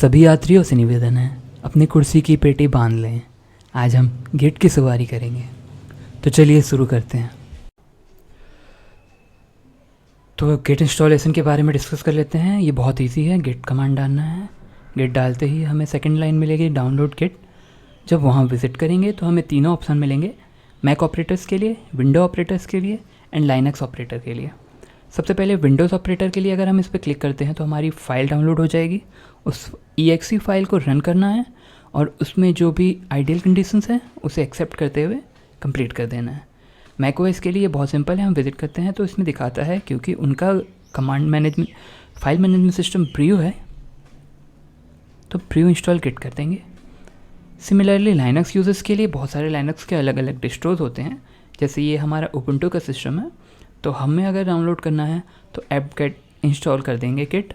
सभी यात्रियों से निवेदन है, अपनी कुर्सी की पेटी बांध लें। आज हम गिट की सवारी करेंगे, तो चलिए शुरू करते हैं। तो गिट इंस्टॉलेशन के बारे में डिस्कस कर लेते हैं। ये बहुत इजी है। गिट कमांड डालना है। गिट डालते ही हमें सेकंड लाइन मिलेगी डाउनलोड गिट। जब वहाँ विज़िट करेंगे तो हमें तीनों ऑप्शन मिलेंगे, मैक ऑपरेटर्स के लिए, विंडो ऑपरेटर्स के लिए एंड लाइनक्स ऑपरेटर के लिए। सबसे पहले विंडोज़ ऑपरेटर के लिए अगर हम इस पर क्लिक करते हैं तो हमारी फ़ाइल डाउनलोड हो जाएगी। उस exe फाइल को रन करना है और उसमें जो भी आइडियल कंडीशंस हैं उसे एक्सेप्ट करते हुए कंप्लीट कर देना है। मैक ओएस के लिए बहुत सिंपल है। हम विज़िट करते हैं तो इसमें दिखाता है, क्योंकि उनका command management file management system प्रियो है, तो प्रियो इंस्टॉल गिट कर देंगे। सिमिलरली लाइनक्स यूजर्स के लिए बहुत सारे लाइनक्स के अलग अलग डिस्ट्रोज होते हैं। जैसे ये हमारा उबुंटू का सिस्टम है, तो हमें अगर डाउनलोड करना है तो apt-get इंस्टॉल कर देंगे गिट।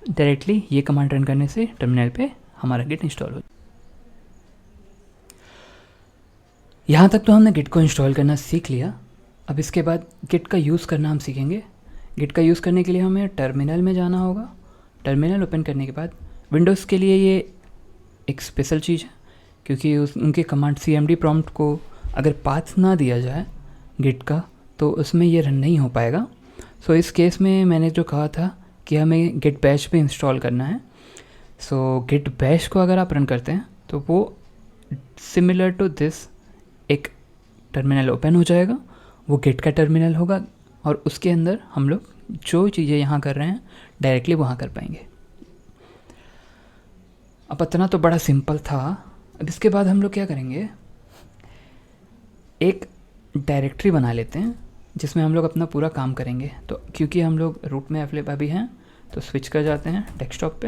डायरेक्टली ये कमांड रन करने से टर्मिनल पे हमारा गिट इंस्टॉल हो। यहाँ तक तो हमने गिट को इंस्टॉल करना सीख लिया। अब इसके बाद गिट का यूज़ करना हम सीखेंगे। गिट का यूज़ करने के लिए हमें टर्मिनल में जाना होगा। टर्मिनल ओपन करने के बाद विंडोज़ के लिए ये एक स्पेशल चीज़ है, क्योंकि उनके कमांड cmd प्रॉम्प्ट को अगर पाथ ना दिया जाए गिट का तो उसमें ये रन नहीं हो पाएगा। सो इस केस में मैंने जो कहा था कि हमें गिट बैश पे इंस्टॉल करना है। सो गिट बैश को अगर आप रन करते हैं तो वो सिमिलर टू दिस एक टर्मिनल ओपन हो जाएगा। वो गिट का टर्मिनल होगा और उसके अंदर हम लोग जो चीज़ें यहाँ कर रहे हैं डायरेक्टली वहाँ कर पाएंगे। अब इतना तो बड़ा सिंपल था। अब इसके बाद हम लोग क्या करेंगे, एक डायरेक्टरी बना लेते हैं जिसमें हम लोग अपना पूरा काम करेंगे। तो क्योंकि हम लोग रूट में अवेलेबल भी हैं तो स्विच कर जाते हैं डेस्कटॉप पे।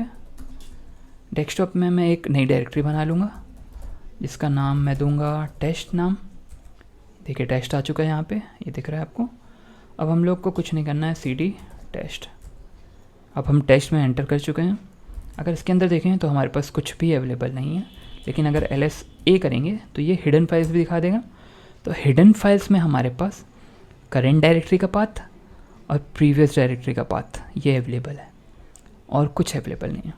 डेस्कटॉप में मैं एक नई डायरेक्टरी बना लूँगा जिसका नाम मैं दूंगा टेस्ट नाम। देखिए टेस्ट आ चुका है यहाँ पे, ये दिख रहा है आपको। अब हम लोग को कुछ नहीं करना है, cd टेस्ट। अब हम टेस्ट में एंटर कर चुके हैं। अगर इसके अंदर देखें तो हमारे पास कुछ भी अवेलेबल नहीं है, लेकिन अगर ls करेंगे तो ये हिडन फाइल्स भी दिखा देगा। तो हिडन फाइल्स में हमारे पास करेंट डायरेक्टरी का पाथ और प्रीवियस डायरेक्टरी का पाथ ये अवेलेबल है, और कुछ अवेलेबल नहीं है।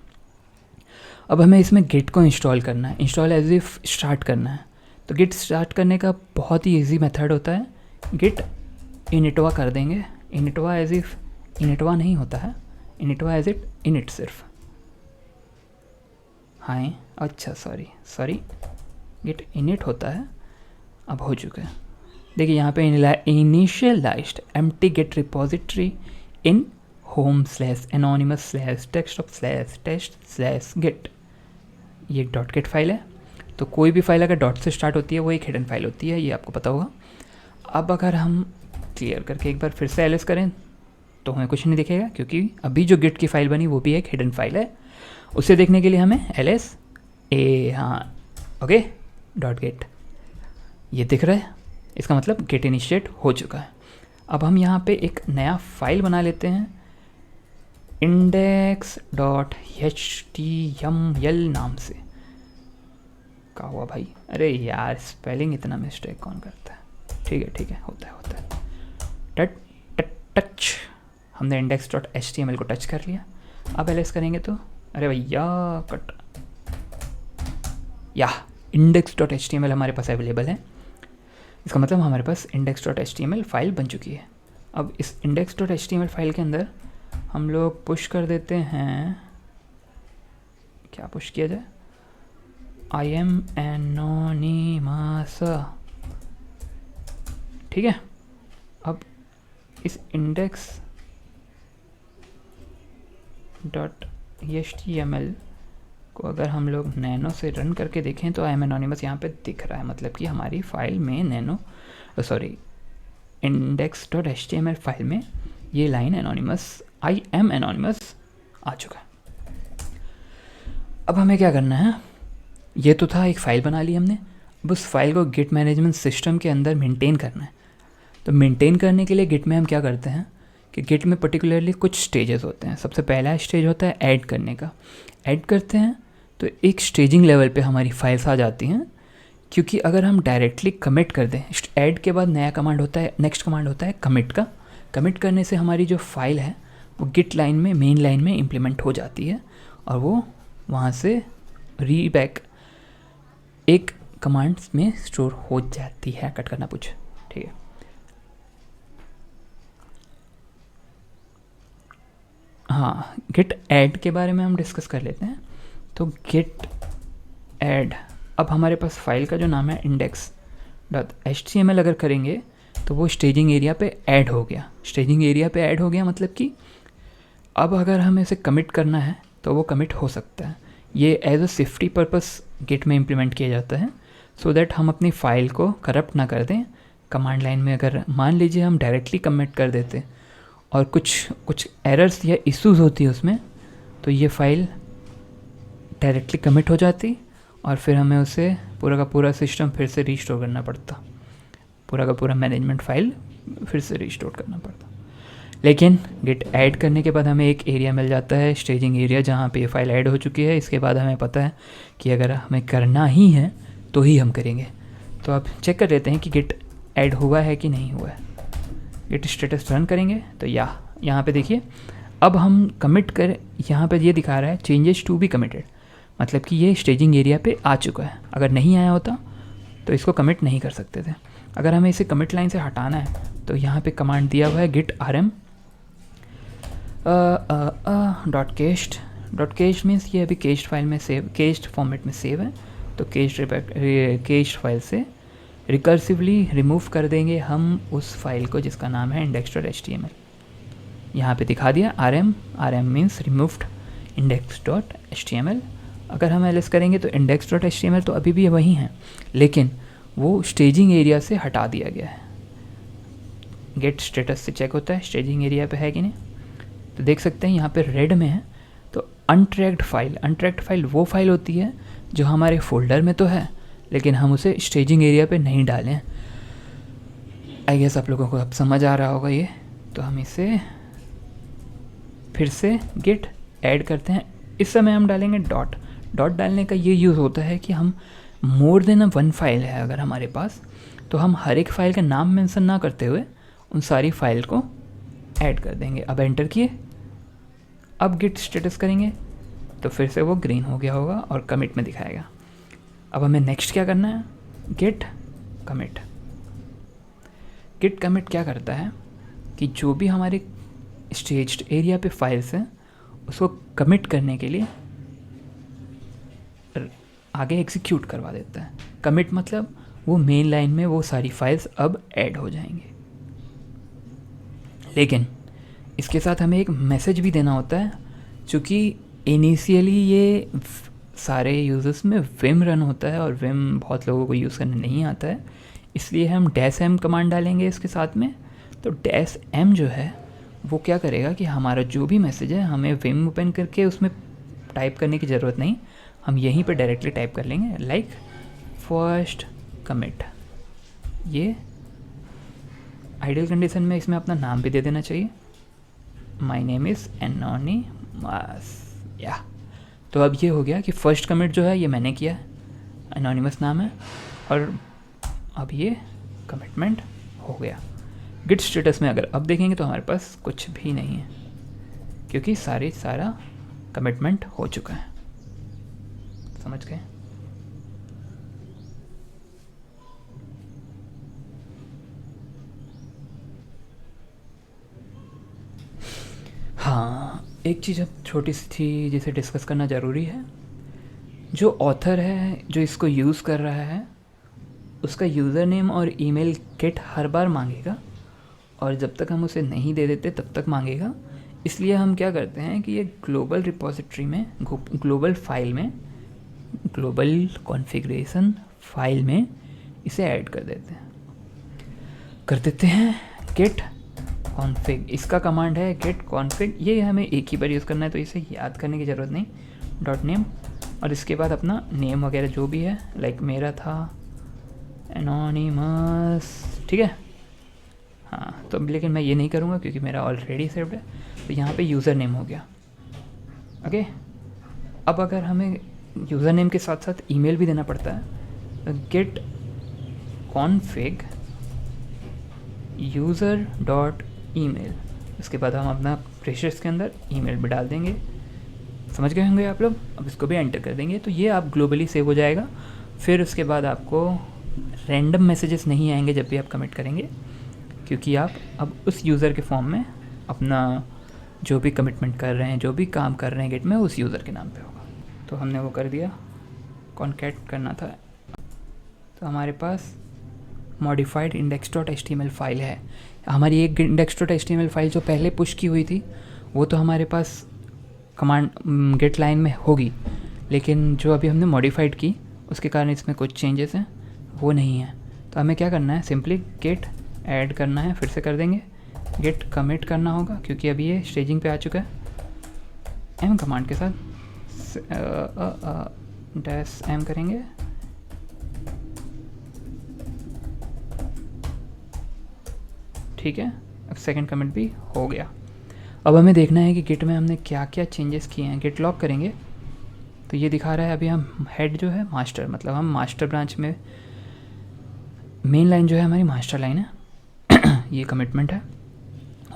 अब हमें इसमें गिट को इंस्टॉल करना है, इंस्टॉल एज इफ स्टार्ट करना है। तो गिट स्टार्ट करने का बहुत ही इजी मेथड होता है, गिट इनिटवा कर देंगे। इनिटवा एज इफ इनिटवा नहीं होता है, इनिटवा एज इट इनिट सिर्फ। हाँ अच्छा सॉरी गिट इनिट होता है। अब हो चुका है। देखिए यहाँ पे इनिशियलाइज्ड एम्प्टी गिट रिपोजिटरी इन home/anonymous/desktop/test/git। ये डॉट गिट फाइल है। तो कोई भी फाइल अगर डॉट से स्टार्ट होती है वो एक हिडन फाइल होती है, ये आपको पता होगा। अब अगर हम क्लियर करके एक बार फिर से ls करें तो हमें कुछ नहीं दिखेगा, क्योंकि अभी जो गिट की फाइल बनी वो भी एक हिडन फाइल है। उसे देखने के लिए हमें ls ओके डॉट गिट ये दिख रहा है, इसका मतलब गिट इनिशिएट हो चुका है। अब हम यहाँ पे एक नया फाइल बना लेते हैं index.html नाम से। क्या हुआ भाई, अरे यार स्पेलिंग इतना मिस्टेक कौन करता है। ठीक है होता है। टच हमने index.html को टच कर लिया। अब ls करेंगे तो अरे भैया कट या index.html हमारे पास अवेलेबल है। इसका मतलब हमारे पास index.html फाइल बन चुकी है। अब इस index.html फाइल के अंदर हम लोग पुश कर देते हैं, क्या पुश किया जाए, I am anonymous। ठीक है। अब इस index.html को अगर हम लोग नैनो से रन करके देखें तो I am anonymous यहाँ पे दिख रहा है, मतलब कि हमारी फाइल में index.html फाइल में ये line anonymous I am anonymous आ चुका है। अब हमें क्या करना है, ये तो था एक फ़ाइल बना ली हमने। अब उस फाइल को गिट मैनेजमेंट सिस्टम के अंदर मेंटेन करना है। तो मेंटेन करने के लिए गिट में हम क्या करते हैं कि गिट में पर्टिकुलरली कुछ स्टेजेस होते हैं। सबसे पहला स्टेज होता है ऐड करने का। ऐड करते हैं तो एक स्टेजिंग लेवल पे हमारी फाइल्स आ जाती हैं, क्योंकि अगर हम डायरेक्टली कमिट कर दें, ऐड के बाद नया कमांड होता है, नेक्स्ट कमांड होता है कमिट का। कमिट करने से हमारी जो फाइल है वो गिट लाइन में, मेन लाइन में इम्प्लीमेंट हो जाती है और वो वहाँ से रीबैक एक कमांड्स में स्टोर हो जाती है। कट करना पूछ, ठीक है। हाँ, गेट ऐड के बारे में हम डिस्कस कर लेते हैं। तो गेट ऐड, अब हमारे पास फाइल का जो नाम है index.html अगर करेंगे तो वो स्टेजिंग एरिया पे ऐड हो गया। स्टेजिंग एरिया पे ऐड हो गया मतलब कि अब अगर हमें इसे कमिट करना है तो वो कमिट हो सकता है। ये as a safety purpose Git में इम्प्लीमेंट किया जाता है, सो दैट हम अपनी फ़ाइल को करप्ट ना कर दें। कमांड लाइन में अगर मान लीजिए हम डायरेक्टली कमिट कर देते और कुछ एरर्स या इश्यूज़ होती है उसमें, तो ये फ़ाइल डायरेक्टली कमिट हो जाती और फिर हमें उसे पूरा का पूरा सिस्टम फिर से रीस्टोर करना पड़ता, पूरा का पूरा मैनेजमेंट फाइल फिर से रीस्टोर करना पड़ता। लेकिन गेट ऐड करने के बाद हमें एक एरिया मिल जाता है, स्टेजिंग एरिया, जहाँ पे ये फाइल ऐड हो चुकी है। इसके बाद हमें पता है कि अगर हमें करना ही है तो ही हम करेंगे। तो आप चेक कर लेते हैं कि गेट ऐड हुआ है कि नहीं हुआ है। गेट स्टेटस रन करेंगे तो यहाँ पे देखिए, अब हम कमिट कर, यहाँ पे ये दिखा रहा है चेंजेस टू बी कमिटेड, मतलब कि ये स्टेजिंग एरिया पे आ चुका है। अगर नहीं आया होता तो इसको कमिट नहीं कर सकते थे। अगर हमें इसे कमिट लाइन से हटाना है तो यहाँ पे कमांड दिया हुआ है git rm .cached मीन्स ये अभी केस्ड फाइल में सेव, केस्ड फॉर्मेट में सेव है। तो केस्ड फाइल से रिकर्सिवली रिमूव कर देंगे हम उस फाइल को जिसका नाम है index.html। यहाँ पे दिखा दिया rm मीन्स रिमूव्ड index.html। अगर हम एलएस करेंगे तो index.html तो अभी भी वही है, लेकिन वो स्टेजिंग एरिया से हटा दिया गया है। गेट स्टेटस से चेक होता है स्टेजिंग एरिया पे है कि नहीं। तो देख सकते हैं यहाँ पे रेड में है। तो अनट्रैक्ड फाइल वो फाइल होती है जो हमारे फोल्डर में तो है लेकिन हम उसे स्टेजिंग एरिया पे नहीं डालें। आई गेस आप लोगों को अब समझ आ रहा होगा ये। तो हम इसे फिर से गेट ऐड करते हैं। इस समय हम डालेंगे डॉट डालने का ये यूज़ होता है कि हम मोर देन वन फाइल है अगर हमारे पास, तो हम हर एक फाइल का नाम मेंशन ना करते हुए उन सारी फाइल को ऐड कर देंगे। अब एंटर किए, अब गिट स्टेटस करेंगे तो फिर से वो ग्रीन हो गया होगा और कमिट में दिखाएगा। अब हमें नेक्स्ट क्या करना है, गिट कमिट। गिट कमिट क्या करता है कि जो भी हमारे स्टेज्ड एरिया पे फाइल्स हैं उसको कमिट करने के लिए आगे एग्जीक्यूट करवा देता है। कमिट मतलब वो मेन लाइन में वो सारी फाइल्स अब ऐड हो जाएंगे। लेकिन इसके साथ हमें एक मैसेज भी देना होता है, क्योंकि इनिशियली ये सारे यूज़र्स में विम रन होता है और विम बहुत लोगों को यूज़ करने नहीं आता है, इसलिए हम -m कमांड डालेंगे इसके साथ में। तो -m जो है वो क्या करेगा कि हमारा जो भी मैसेज है हमें विम ओपन करके उसमें टाइप करने की ज़रूरत नहीं, हम यहीं पे डायरेक्टली टाइप कर लेंगे, लाइक फर्स्ट कमिट। ये आइडियल कंडीशन में इसमें अपना नाम भी दे देना चाहिए, माई नेम इज़ एनोनिमस। या तो अब ये हो गया कि फर्स्ट कमिट जो है ये मैंने किया है, एनोनिमस नाम है, और अब ये कमिटमेंट हो गया। गिट स्टेटस में अगर अब देखेंगे तो हमारे पास कुछ भी नहीं है, क्योंकि सारा कमिटमेंट हो चुका है। समझ गए? हाँ, एक चीज़ अब छोटी सी थी जिसे डिस्कस करना ज़रूरी है। जो ऑथर है जो इसको यूज़ कर रहा है उसका यूज़र नेम और ईमेल गिट हर बार मांगेगा, और जब तक हम उसे नहीं दे देते तब तक मांगेगा। इसलिए हम क्या करते हैं कि ये ग्लोबल रिपोजिटरी में, ग्लोबल फाइल में, ग्लोबल कॉन्फ़िगरेशन फाइल में इसे ऐड कर देते हैं गेट कॉन्फ़िग। इसका कमांड है गेट कॉन्फ़िग। ये हमें एक ही बार यूज़ करना है तो इसे याद करने की ज़रूरत नहीं। डॉट नेम, और इसके बाद अपना नेम वगैरह जो भी है, लाइक मेरा था एनोनिमस, ठीक है। हाँ, तो लेकिन मैं ये नहीं करूँगा क्योंकि मेरा ऑलरेडी सेव्ड है। तो यहाँ पे यूज़र नेम हो गया। ओके, अब अगर हमें यूज़र नेम के साथ साथ ईमेल भी देना पड़ता है, तो Git config user dot email, उसके बाद हम अपना प्रेशर्स के अंदर ईमेल भी डाल देंगे, समझ गए होंगे आप लोग। अब इसको भी एंटर कर देंगे तो ये आप ग्लोबली सेव हो जाएगा। फिर उसके बाद आपको रैंडम मैसेजेस नहीं आएंगे जब भी आप कमिट करेंगे, क्योंकि आप अब उस यूज़र के फॉर्म में अपना जो भी कमिटमेंट कर रहे हैं, जो भी काम कर रहे हैं गिट में, उस यूज़र के नाम पे होगा। तो हमने वो कर दिया, कॉन्कैट करना था। तो हमारे पास मॉडिफाइड index.html फाइल है। हमारी एक index.html फाइल जो पहले पुश की हुई थी वो तो हमारे पास कमांड गेट लाइन में होगी, लेकिन जो अभी हमने मॉडिफाइड की उसके कारण इसमें कुछ चेंजेस हैं, वो नहीं है। तो हमें क्या करना है, सिंपली गेट ऐड करना है, फिर से कर देंगे। गेट कमिट करना होगा क्योंकि अभी ये स्टेजिंग पे आ चुका है। एम कमांड के साथ डैश एम करेंगे, ठीक है। अब सेकंड कमिट भी हो गया। अब हमें देखना है कि गिट में हमने क्या क्या चेंजेस किए हैं। गिट लॉग करेंगे तो ये दिखा रहा है अभी हम हेड जो है मास्टर, मतलब हम मास्टर ब्रांच में, मेन लाइन जो है हमारी मास्टर लाइन है। ये कमिटमेंट है।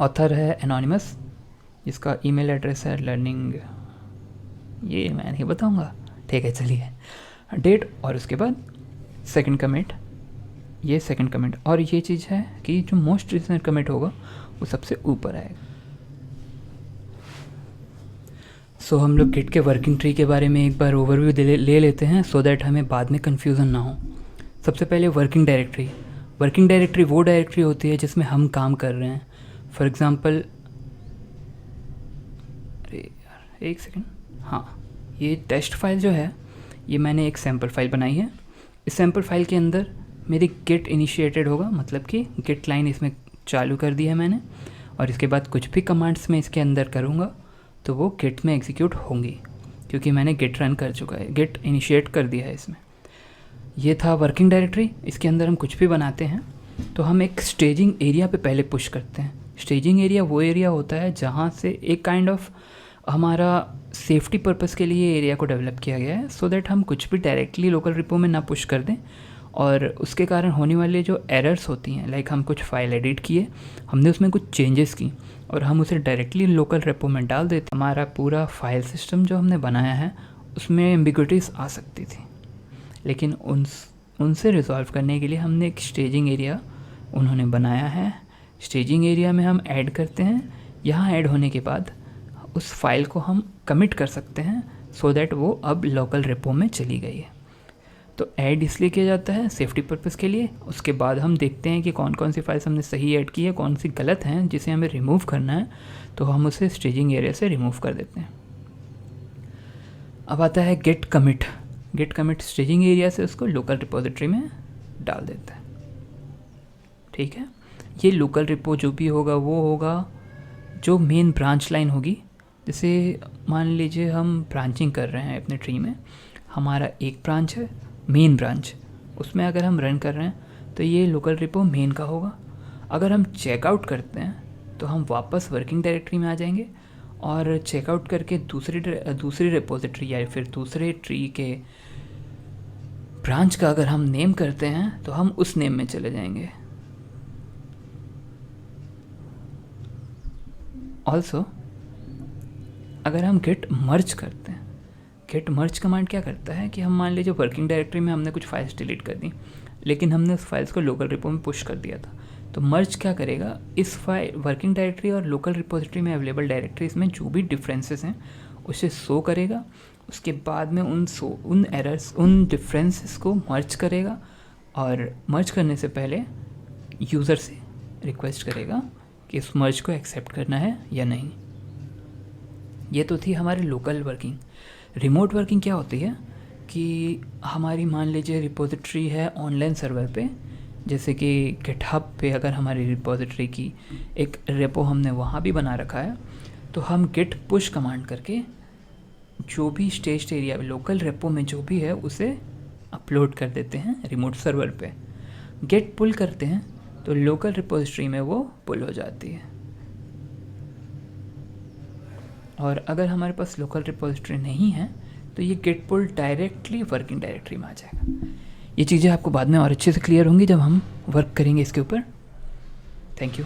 ऑथर है एनोनिमस, जिसका ईमेल एड्रेस है लर्निंग, ये मैं नहीं बताऊंगा, ठीक है चलिए। डेट और उसके बाद सेकंड कमिट, ये सेकंड कमिट, और ये चीज़ है कि जो मोस्ट रिसेंट कमिट होगा वो सबसे ऊपर आएगा। सो हम लोग गिट के वर्किंग ट्री के बारे में एक बार ओवरव्यू ले लेते हैं, सो दैट हमें बाद में कन्फ्यूज़न ना हो। सबसे पहले वर्किंग डायरेक्टरी। वर्किंग डायरेक्टरी वो डायरेक्टरी होती है जिसमें हम काम कर रहे हैं। फॉर एग्ज़ाम्पल, अरे यार एक सेकेंड, हाँ, ये टेस्ट फाइल जो है ये मैंने एक सैम्पल फाइल बनाई है। इस सैम्पल फाइल के अंदर मेरी गेट इनिशिएटेड होगा, मतलब कि गेट लाइन इसमें चालू कर दी है मैंने, और इसके बाद कुछ भी कमांड्स मैं इसके अंदर करूँगा तो वो गेट में एग्जीक्यूट होंगी, क्योंकि मैंने गेट रन कर चुका है, गेट इनिशिएट कर दिया है इसमें। ये था वर्किंग डायरेक्टरी। इसके अंदर हम कुछ भी बनाते हैं तो हम एक स्टेजिंग एरिया पे पहले पुश करते हैं। स्टेजिंग एरिया वो एरिया होता है जहाँ से एक काइंड ऑफ हमारा सेफ्टी पर्पस के लिए एरिया को डेवलप किया गया है, सो दैट हम कुछ भी डायरेक्टली लोकल रिपो में ना पुश कर दें, और उसके कारण होने वाले जो एरर्स होती हैं, लाइक हम कुछ फाइल एडिट किए, हमने उसमें कुछ चेंजेस की और हम उसे डायरेक्टली लोकल रेपो में डाल देते, हमारा पूरा फाइल सिस्टम जो हमने बनाया है उसमें एम्बिग्विटीज़ आ सकती थी। लेकिन उनसे रिजॉल्व करने के लिए हमने एक स्टेजिंग एरिया उन्होंने बनाया है। स्टेजिंग एरिया में हम ऐड करते हैं, यहाँ ऐड होने के बाद उस फाइल को हम कमिट कर सकते हैं, सो दैट वो अब लोकल रेपो में चली गई है। तो ऐड इसलिए किया जाता है सेफ्टी पर्पस के लिए। उसके बाद हम देखते हैं कि कौन कौन सी फाइल्स हमने सही ऐड की है, कौन सी गलत हैं जिसे हमें रिमूव करना है, तो हम उसे स्टेजिंग एरिया से रिमूव कर देते हैं। अब आता है Git commit. Git commit staging area से उसको लोकल रिपोजिटरी में डाल देता है, ठीक है। ये लोकल रिपो जो भी होगा वो होगा जो मेन ब्रांच लाइन होगी। जैसे मान लीजिए हम ब्रांचिंग कर रहे हैं अपने ट्री में, हमारा एक ब्रांच है मेन ब्रांच, उसमें अगर हम रन कर रहे हैं तो ये लोकल रिपो मेन का होगा। अगर हम चेकआउट करते हैं तो हम वापस वर्किंग डायरेक्टरी में आ जाएंगे, और चेकआउट करके दूसरी रिपोजिटरी या फिर दूसरे ट्री के ब्रांच का अगर हम नेम करते हैं तो हम उस नेम में चले जाएंगे। ऑल्सो अगर हम गेट मर्ज करते हैं, गेट मर्ज कमांड क्या करता है कि हम मान लीजिए वर्किंग डायरेक्टरी में हमने कुछ फाइल्स डिलीट कर दी, लेकिन हमने उस फाइल्स को लोकल रिपो में पुश कर दिया था, तो मर्ज क्या करेगा, इस फाइल वर्किंग डायरेक्टरी और लोकल रिपोजिटरी में अवेलेबल डायरेक्टरीज में जो भी डिफरेंसेस हैं उसे शो करेगा। उसके बाद में उन एरर्स, उन डिफरेंसेस को मर्ज करेगा, और मर्ज करने से पहले यूज़र से रिक्वेस्ट करेगा कि इस मर्ज को एक्सेप्ट करना है या नहीं। ये तो थी हमारी लोकल वर्किंग। रिमोट वर्किंग क्या होती है कि हमारी मान लीजिए रिपोजिटरी है ऑनलाइन सर्वर पे, जैसे कि गिटहब पे अगर हमारी रिपोजिटरी की एक रेपो हमने वहाँ भी बना रखा है, तो हम गिट पुश कमांड करके जो भी स्टेज्ड एरिया लोकल रेपो में जो भी है उसे अपलोड कर देते हैं रिमोट सर्वर पे। गेट पुल करते हैं तो लोकल रिपोजिटरी में वो पुल हो जाती है। और अगर हमारे पास लोकल रिपोजिटरी नहीं है तो ये गेट पुल डायरेक्टली वर्किंग डायरेक्टरी में आ जाएगा। ये चीज़ें आपको बाद में और अच्छे से क्लियर होंगी जब हम वर्क करेंगे इसके ऊपर। Thank you.